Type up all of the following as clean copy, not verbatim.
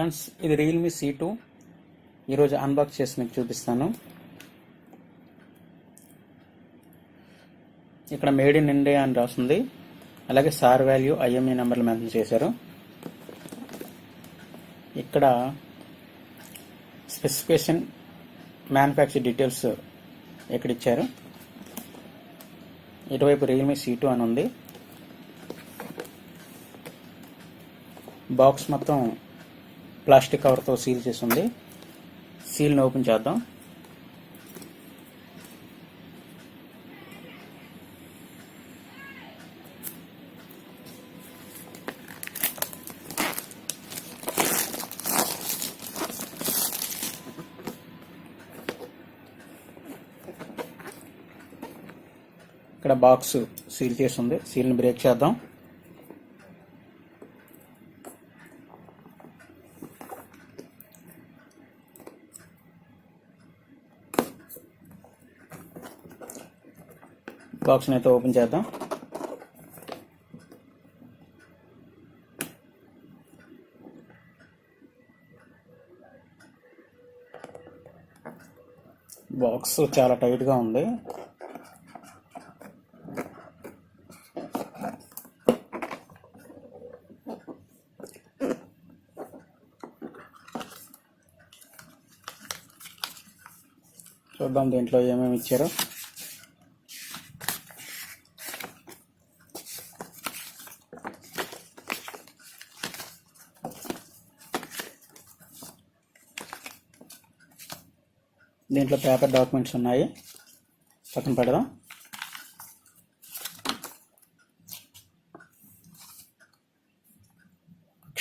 Friends, ఇది realme C2 ఈరోజు unbox చేసి మీకు చూపిస్తాను. ఇక్కడ మేడ్ ఇన్ ఇండియా అని రాస్తుంది. అలాగే సార్ వాల్యూ IME నెంబర్లు మెన్షన్ చేశారు. ఇక్కడ స్పెసిఫికేషన్ మ్యానుఫ్యాక్చర్ డీటెయిల్స్ ఇక్కడ ఇచ్చారు. ఇటువైపు realme C2 అని ఉంది. బాక్స్ మొత్తం ప్లాస్టిక్ కవర్తో సీల్ చేసి ఉంది. సీల్ని ఓపెన్ చేద్దాం. ఇక్కడ బాక్స్ సీల్ చేసి ఉంది. సీల్ని బ్రేక్ చేద్దాం. బాక్స్ని అయితే ఓపెన్ చేద్దాం. బాక్స్ చాలా టైట్గా ఉంది. చూద్దాం దీంట్లో ఏమేమి ఇచ్చారో. దీంట్లో పేపర్ డాక్యుమెంట్స్ ఉన్నాయి, పక్కన పెడదాం.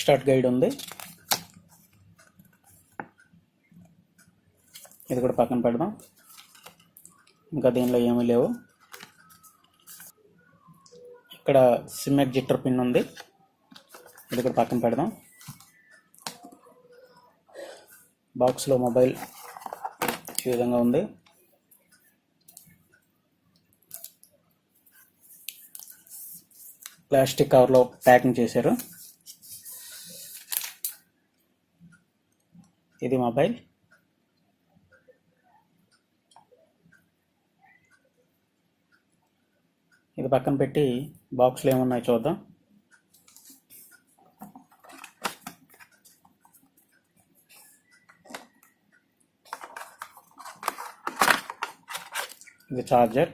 స్టార్ట్ గైడ్ ఉంది, ఇది కూడా పక్కన పెడదాం. ఇంకా దీనిలో ఏమీ లేవు. ఇక్కడ సిమ్ ఎగ్జిటర్ పిన్ ఉంది, ఇది కూడా పక్కన పెడదాం. బాక్స్లో మొబైల్ ఈ విధంగా ఉంది. ప్లాస్టిక్ కవర్లో ప్యాకింగ్ చేశారు. ఇది మొబైల్. ఇది పక్కన పెట్టి బాక్స్లో ఏమున్నాయో చూద్దాం. ఇది చార్జర్,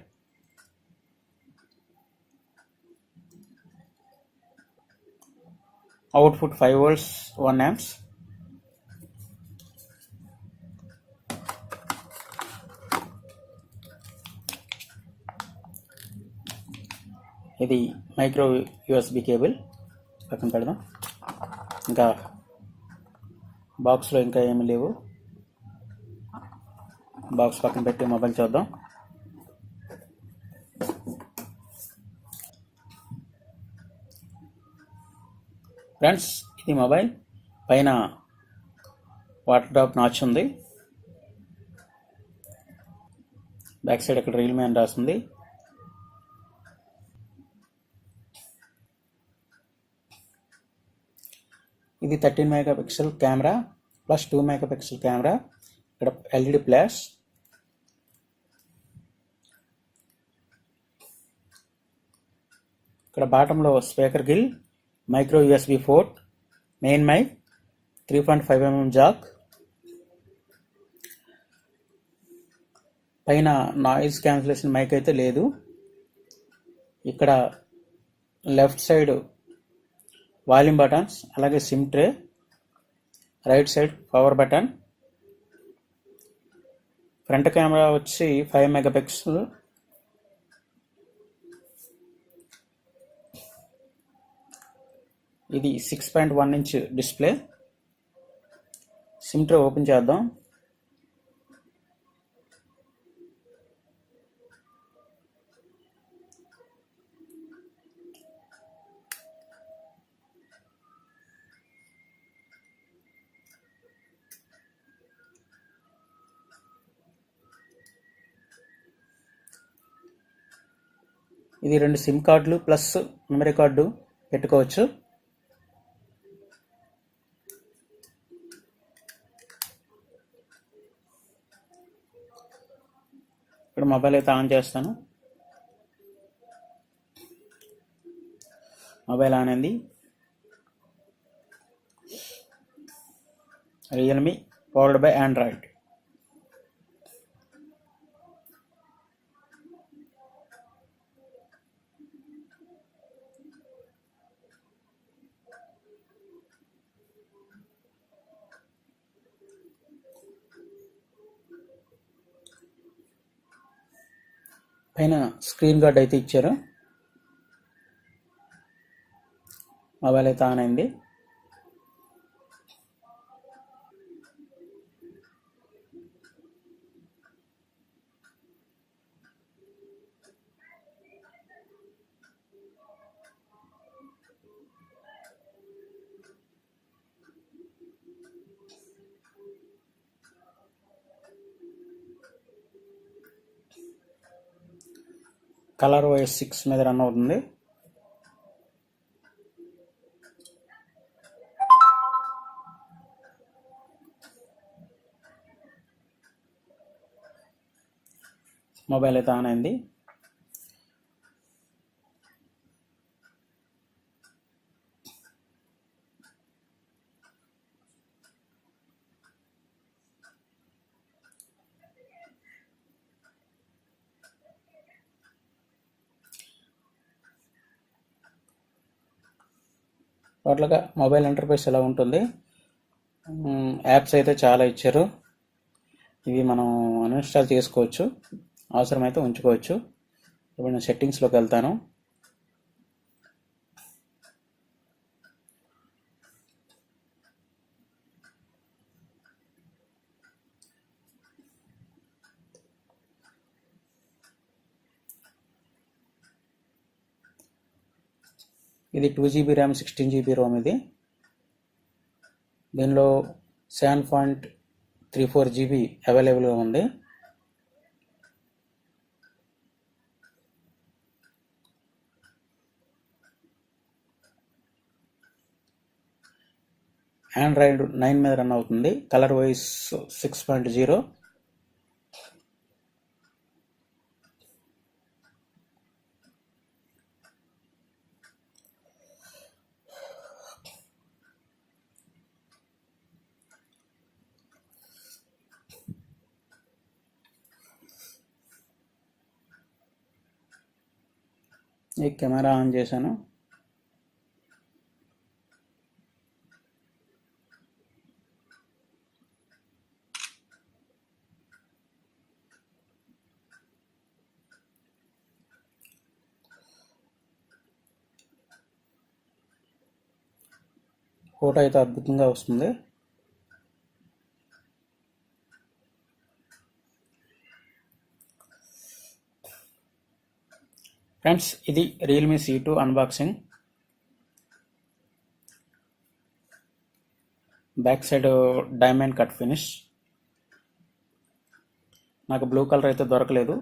అవుట్పుట్ 5 volts 1 amps. ఇది మైక్రో USB కేబుల్, పక్కన పెడదాం. ఇంకా బాక్స్లో ఇంకా ఏమీ లేవు. బాక్స్ పక్కన పెట్టి మొబైల్ చూద్దాం. ఫ్రెండ్స్, ఇది మొబైల్. పైన వాటర్ డ్రాప్ నాచ్ ఉంది. బ్యాక్ సైడ్ ఇక్కడ realme అని రాస్తుంది. ఇది 13 MP camera plus 2 MP camera. ఇక్కడ LED ఫ్లాష్. ఇక్కడ బాటంలో speaker grill, micro USB port, main mic, 3.5 mm jack. పైన నాయిస్ క్యాన్సిలేషన్ మైక్ అయితే లేదు. ఇక్కడ లెఫ్ట్ సైడ్ వాల్యూమ్ బటన్స్, అలాగే SIM tray, right side power button. Front camera వచ్చి 5 MP. ఇది 6.1 inch display. SIM tray open చేద్దాం. ఇది 2 సిమ్ కార్డులు ప్లస్ మెమరీ కార్డు పెట్టుకోవచ్చు. ఇప్పుడు మొబైల్ అయితే ఆన్ చేస్తాను. మొబైల్ ఆన్ అయింది. Realme powered by Android. పైన స్క్రీన్ గార్డ్ అయితే ఇచ్చారు. మొబైల్ అయితే ఆన్ అయింది. కలర్ OS 6 మీద రన్ అవుతుంది. మొబైల్ అయితే ఆన్ అయింది. టోటల్గా మొబైల్ ఇంటర్ఫేస్ ఎలా ఉంటుంది. యాప్స్ అయితే చాలా ఇచ్చారు. ఇవి మనం అన్ఇన్స్టాల్ చేసుకోవచ్చు, అవసరమైతే ఉంచుకోవచ్చు. ఇప్పుడు నేను సెట్టింగ్స్లోకి వెళ్తాను. ఇది 2GB ర్యామ్ 16GB రోమ్. ఇది దీనిలో 7.34GB అవైలబుల్గా ఉంది. ఆండ్రాయిడ్ 9 మీద రన్ అవుతుంది. Colour OS 6.0. ఈ కెమెరా ఆన్ చేశాను. ఫోటో అయితే అద్భుతంగా వస్తుంది. ఫ్రెండ్స్, ఇది Realme C2 unboxing. Back side diamond cut finish. నాకు బ్లూ కలర్ అయితే దొరకలేదు,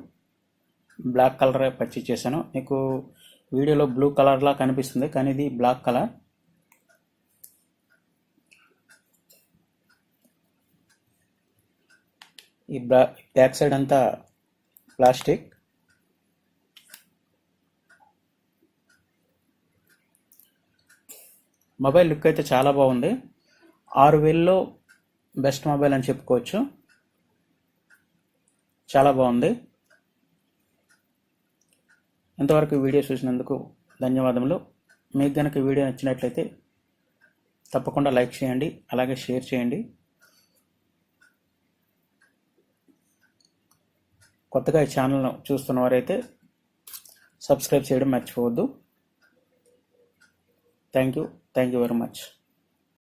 బ్లాక్ కలర్ పర్చేజ్ చేశాను. మీకు వీడియోలో బ్లూ కలర్లా కనిపిస్తుంది, కానీ ఇది బ్లాక్ కలర్. ఈ బ్యాక్ సైడ్ అంతా ప్లాస్టిక్. మొబైల్ లుక్ అయితే చాలా బాగుంది. 6000లో బెస్ట్ మొబైల్ అని చెప్పుకోవచ్చు. చాలా బాగుంది. ఇంతవరకు వీడియో చూసినందుకు ధన్యవాదములు. మీకు కనుక వీడియో నచ్చినట్లయితే తప్పకుండా లైక్ చేయండి, అలాగే షేర్ చేయండి. కొత్తగా ఈ ఛానల్ను చూస్తున్నవారైతే సబ్స్క్రైబ్ చేయడం మర్చిపోవద్దు. Thank you very much.